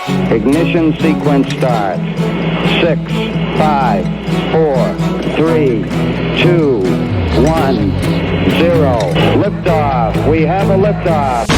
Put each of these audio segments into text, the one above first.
Ignition sequence starts. 6, 5, 4, 3, 2, 1, 0. Liftoff. We have a liftoff.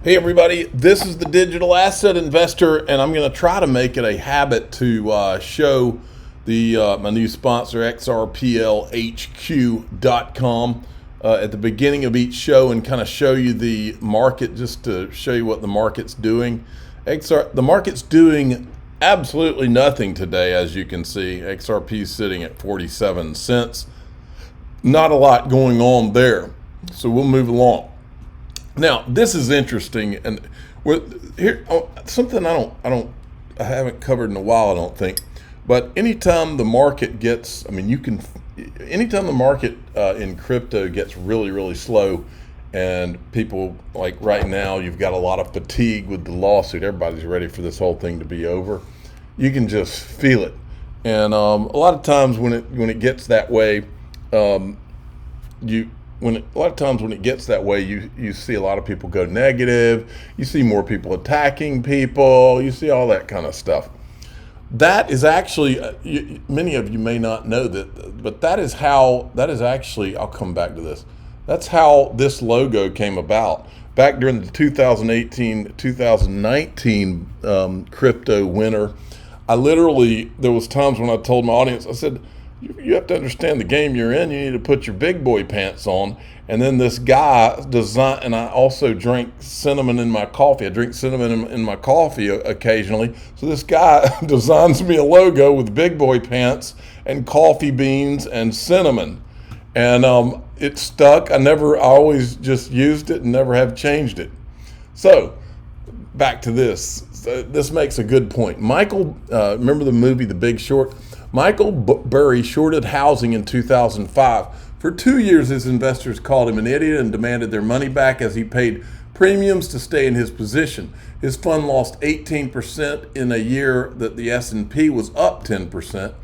Hey everybody, this is the Digital Asset Investor, and I'm going to try to make it a habit to show my new sponsor, XRPLHQ.com, at the beginning of each show and kind of show you the market, just to show you what the market's doing. The market's doing absolutely nothing today, as you can see. XRP is sitting at 47 cents. Not a lot going on there, so we'll move along. Now, this is interesting, and here something I haven't covered in a while, I don't think. But anytime the market gets, anytime the market in crypto gets really, really slow, and people, like right now, you've got a lot of fatigue with the lawsuit. Everybody's ready for this whole thing to be over. You can just feel it, and a lot of times when it gets that way, when it gets that way, you see a lot of people go negative. You see more people attacking people. You see all that kind of stuff. That is actually, many of you may not know that, but that is actually, I'll come back to this. That's how this logo came about. Back during the 2018-2019 crypto winter, there was times when I told my audience, I said, you have to understand the game you're in. You need to put your big boy pants on. And then this guy designed, and I also drink cinnamon in my coffee. I drink cinnamon in my coffee occasionally. So this guy designs me a logo with big boy pants and coffee beans and cinnamon. And it stuck. I always just used it and never have changed it. So back to this. This makes a good point. Michael, remember the movie The Big Short? Michael Burry shorted housing in 2005. For 2 years, his investors called him an idiot and demanded their money back as he paid premiums to stay in his position. His fund lost 18% in a year that the S&P was up 10%.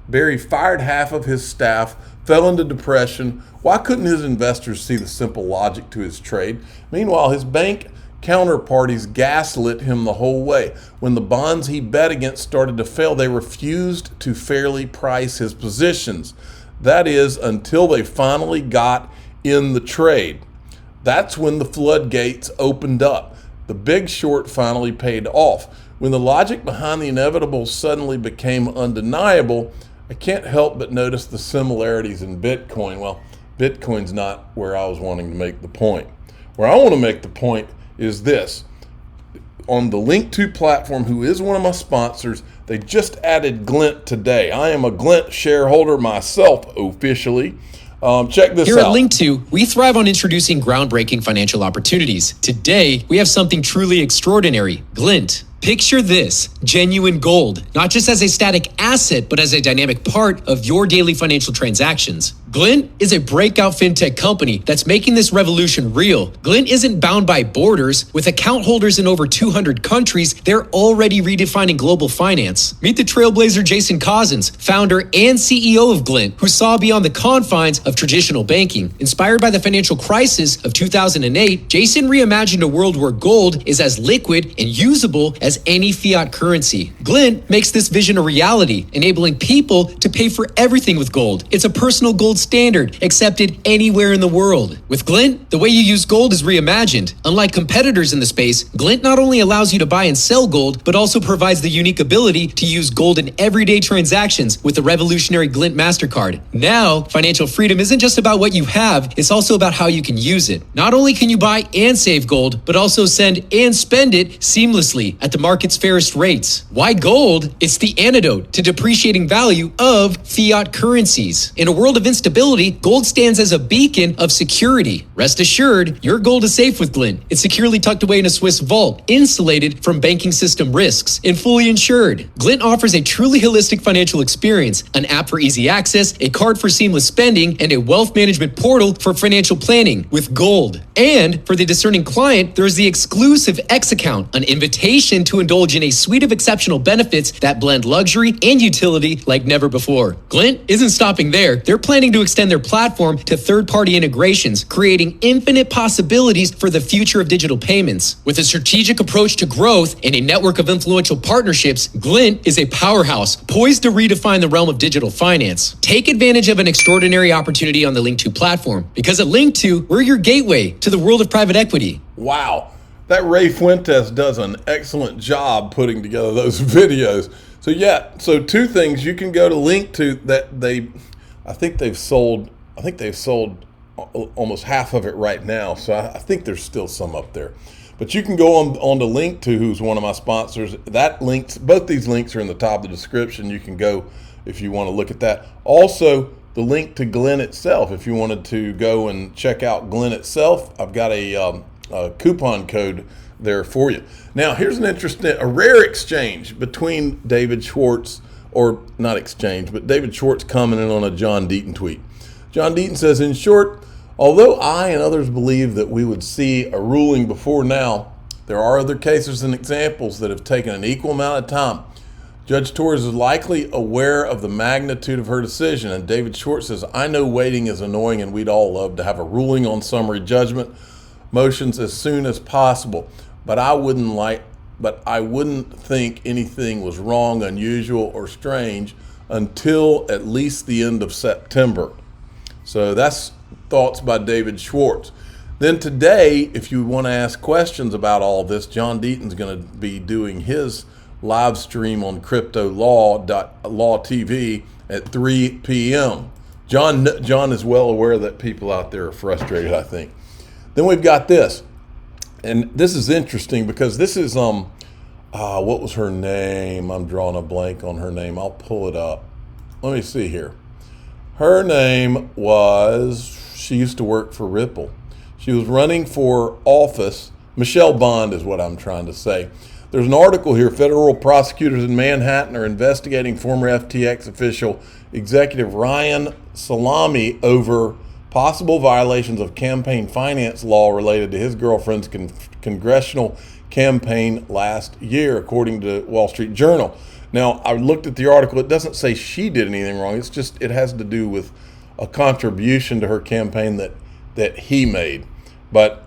Burry fired half of his staff, fell into depression. Why couldn't his investors see the simple logic to his trade? Meanwhile, his bank counterparties gaslit him the whole way. When the bonds he bet against started to fail, they refused to fairly price his positions. That is, until they finally got in the trade. That's when the floodgates opened up. The Big Short finally paid off. When the logic behind the inevitable suddenly became undeniable, I can't help but notice the similarities in Bitcoin. Well, Bitcoin's not where I was wanting to make the point. Where I want to make the point is this. On the Link2 platform, who is one of my sponsors, they just added Glint today. I am a Glint shareholder myself officially. Check this out. Here at Link2, we thrive on introducing groundbreaking financial opportunities. Today, we have something truly extraordinary, Glint. Picture this, genuine gold, not just as a static asset, but as a dynamic part of your daily financial transactions. Glint is a breakout fintech company that's making this revolution real. Glint isn't bound by borders. With account holders in over 200 countries, they're already redefining global finance. Meet the trailblazer Jason Cousins, founder and CEO of Glint, who saw beyond the confines of traditional banking. Inspired by the financial crisis of 2008, Jason reimagined a world where gold is as liquid and usable as any fiat currency. Glint makes this vision a reality, enabling people to pay for everything with gold. It's a personal gold standard accepted anywhere in the world. With Glint, the way you use gold is reimagined. Unlike competitors in the space, Glint not only allows you to buy and sell gold, but also provides the unique ability to use gold in everyday transactions with the revolutionary Glint MasterCard. Now, financial freedom isn't just about what you have, it's also about how you can use it. Not only can you buy and save gold, but also send and spend it seamlessly at the market's fairest rates. Why gold? It's the antidote to depreciating value of fiat currencies. In a world of instability, gold stands as a beacon of security. Rest assured, your gold is safe with Glint. It's securely tucked away in a Swiss vault, insulated from banking system risks, and fully insured. Glint offers a truly holistic financial experience, an app for easy access, a card for seamless spending, and a wealth management portal for financial planning with gold. And for the discerning client, there is the exclusive X account, an invitation to to indulge in a suite of exceptional benefits that blend luxury and utility like never before. Glint isn't stopping there. They're planning to extend their platform to third-party integrations, creating infinite possibilities for the future of digital payments. With a strategic approach to growth and a network of influential partnerships, Glint is a powerhouse poised to redefine the realm of digital finance. Take advantage of an extraordinary opportunity on the Link2 platform, because at Link2, we're your gateway to the world of private equity. Wow. That Ray Fuentes does an excellent job putting together those videos. So two things. You can go to Link2 that I think they've sold almost half of it right now. So I think there's still some up there. But you can go on to Link2, who's one of my sponsors. Both these links are in the top of the description. You can go if you want to look at that. Also, the link to Glint itself, if you wanted to go and check out Glint itself, I've got a coupon code there for you. Now, here's a rare exchange between David Schwartz, or not exchange, but David Schwartz commenting on a John Deaton tweet. John Deaton says, in short, although I and others believe that we would see a ruling before now, there are other cases and examples that have taken an equal amount of time. Judge Torres is likely aware of the magnitude of her decision, and David Schwartz says, I know waiting is annoying and we'd all love to have a ruling on summary judgment motions as soon as possible, but I wouldn't think anything was wrong, unusual, or strange until at least the end of September. So that's thoughts by David Schwartz. Then today, if you want to ask questions about all this, John Deaton's going to be doing his live stream on Crypto Law TV at 3 p.m. John is well aware that people out there are frustrated, I think. Then we've got this, and this is interesting because this is what was her name? I'm drawing a blank on her name. I'll pull it up. Let me see here. Her name she used to work for Ripple. She was running for office. Michelle Bond is what I'm trying to say. There's an article here. Federal prosecutors in Manhattan are investigating former FTX official executive Ryan Salami over possible violations of campaign finance law related to his girlfriend's congressional campaign last year, according to Wall Street Journal. Now, I looked at the article. It doesn't say she did anything wrong. It's just it has to do with a contribution to her campaign that he made. But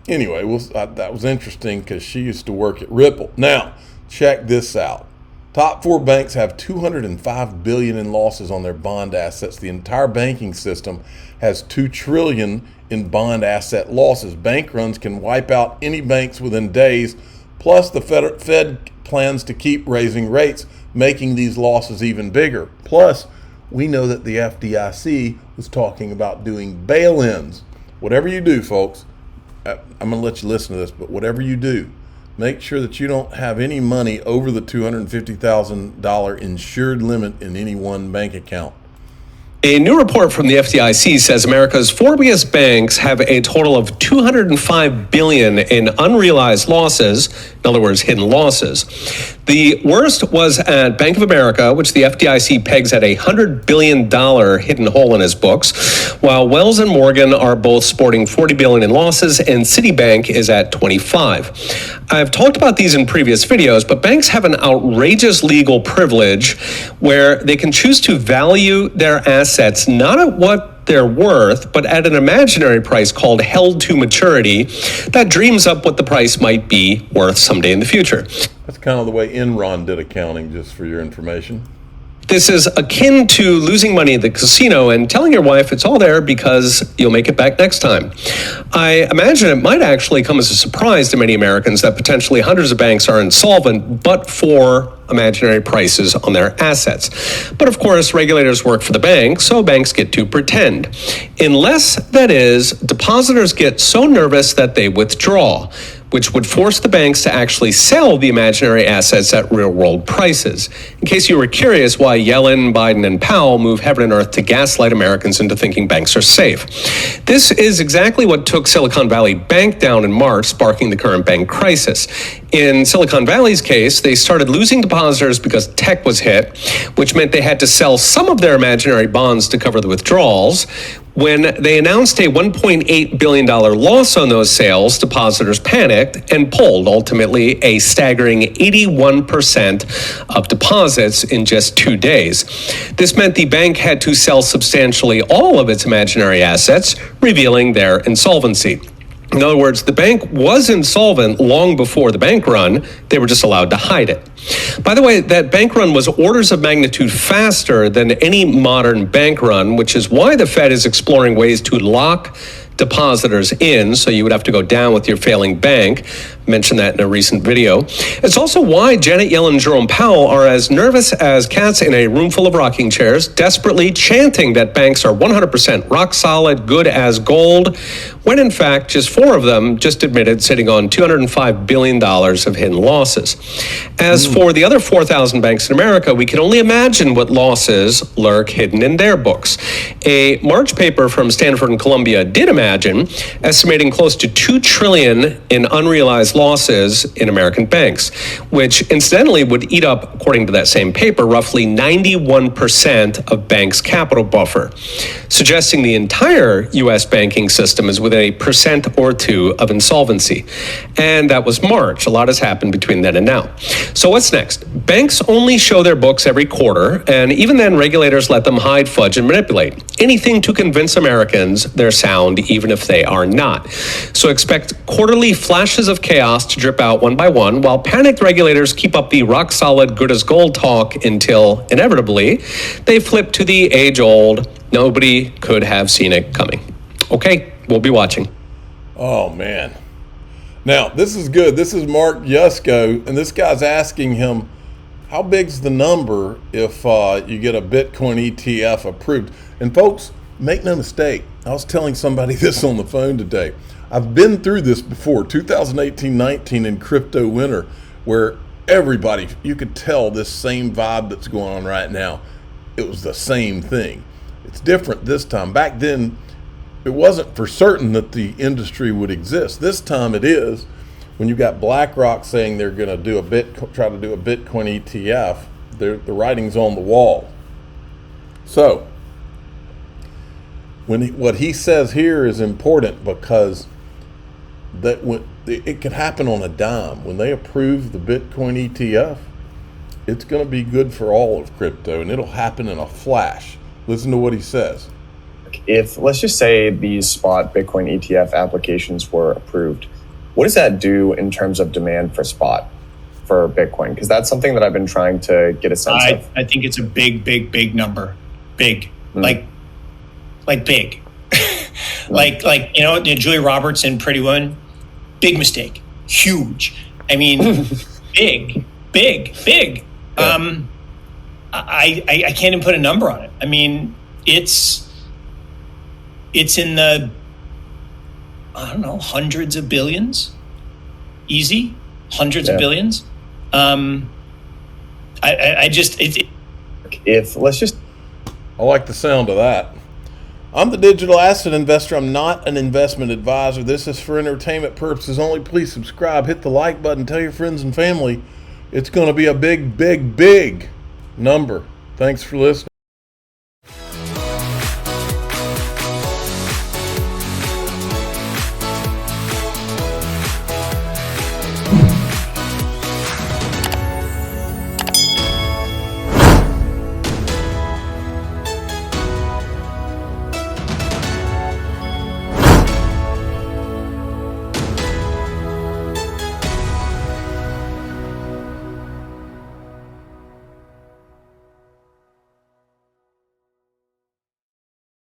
anyway, that was interesting because she used to work at Ripple. Now, check this out. Top 4 banks have $205 billion in losses on their bond assets. The entire banking system has $2 trillion in bond asset losses. Bank runs can wipe out any banks within days. Plus, the Fed plans to keep raising rates, making these losses even bigger. Plus, we know that the FDIC was talking about doing bail-ins. Whatever you do, folks, I'm going to let you listen to this, but whatever you do, make sure that you don't have any money over the $250,000 insured limit in any one bank account. A new report from the FDIC says America's 4 biggest banks have a total of $205 billion in unrealized losses, in other words, hidden losses. The worst was at Bank of America, which the FDIC pegs at a $100 billion hidden hole in his books, while Wells and Morgan are both sporting $40 billion in losses, and Citibank is at 25. I've talked about these in previous videos, but banks have an outrageous legal privilege where they can choose to value their assets not at what they're worth, but at an imaginary price called held to maturity that dreams up what the price might be worth someday in the future. That's kind of the way Enron did accounting, just for your information. This is akin to losing money at the casino and telling your wife it's all there because you'll make it back next time. I imagine it might actually come as a surprise to many Americans that potentially hundreds of banks are insolvent, but for imaginary prices on their assets. But of course, regulators work for the banks, so banks get to pretend. Unless, that is, depositors get so nervous that they withdraw, which would force the banks to actually sell the imaginary assets at real-world prices. In case you were curious why Yellen, Biden, and Powell move heaven and earth to gaslight Americans into thinking banks are safe. This is exactly what took Silicon Valley Bank down in March, sparking the current bank crisis. In Silicon Valley's case, they started losing depositors because tech was hit, which meant they had to sell some of their imaginary bonds to cover the withdrawals, When they announced a $1.8 billion loss on those sales, depositors panicked and pulled ultimately a staggering 81% of deposits in just 2 days. This meant the bank had to sell substantially all of its imaginary assets, revealing their insolvency. In other words, the bank was insolvent long before the bank run. They were just allowed to hide it. By the way, that bank run was orders of magnitude faster than any modern bank run, which is why the Fed is exploring ways to lock depositors in, so you would have to go down with your failing bank. Mentioned that in a recent video. It's also why Janet Yellen and Jerome Powell are as nervous as cats in a room full of rocking chairs, desperately chanting that banks are 100% rock solid, good as gold, when in fact just 4 of them just admitted sitting on $205 billion of hidden losses. As for the other 4,000 banks in America, we can only imagine what losses lurk hidden in their books. A March paper from Stanford and Columbia did imagine estimating close to $2 trillion in unrealized losses in American banks, which incidentally would eat up, according to that same paper, roughly 91% of banks' capital buffer, suggesting the entire U.S. banking system is within 1% or 2% of insolvency. And that was March. A lot has happened between then and now. So what's next? Banks only show their books every quarter, and even then regulators let them hide, fudge, and manipulate. Anything to convince Americans they're sound, even if they are not. So expect quarterly flashes of chaos to drip out one by one, while panicked regulators keep up the rock-solid, good as gold talk until, inevitably, they flip to the age-old, nobody could have seen it coming. Okay, we'll be watching. Oh, man. Now, this is good. This is Mark Yusko, and this guy's asking him, how big's the number if you get a Bitcoin ETF approved? And folks, make no mistake, I was telling somebody this on the phone today. I've been through this before, 2018-19 in crypto winter, where everybody, you could tell this same vibe that's going on right now. It was the same thing. It's different this time. Back then, it wasn't for certain that the industry would exist. This time it is. When you got BlackRock saying they're going to try to do a Bitcoin ETF, the writing's on the wall. So, what he says here is important because it could happen on a dime. When they approve the Bitcoin ETF, it's going to be good for all of crypto, and it'll happen in a flash. Listen to what he says. If, let's just say, these spot Bitcoin ETF applications were approved, what does that do in terms of demand for spot for Bitcoin? Because that's something that I've been trying to get a sense of. I think it's a big number. Big. Like big. like Julia Roberts in Pretty Woman, big mistake. Huge. I mean, big. Yeah. I can't even put a number on it. I mean, it's in the, I don't know, hundreds of billions, easy, hundreds of billions. I like the sound of that. I'm the digital asset investor. I'm not an investment advisor. This is for entertainment purposes only. Please subscribe, hit the like button, tell your friends and family. It's going to be a big number. Thanks for listening.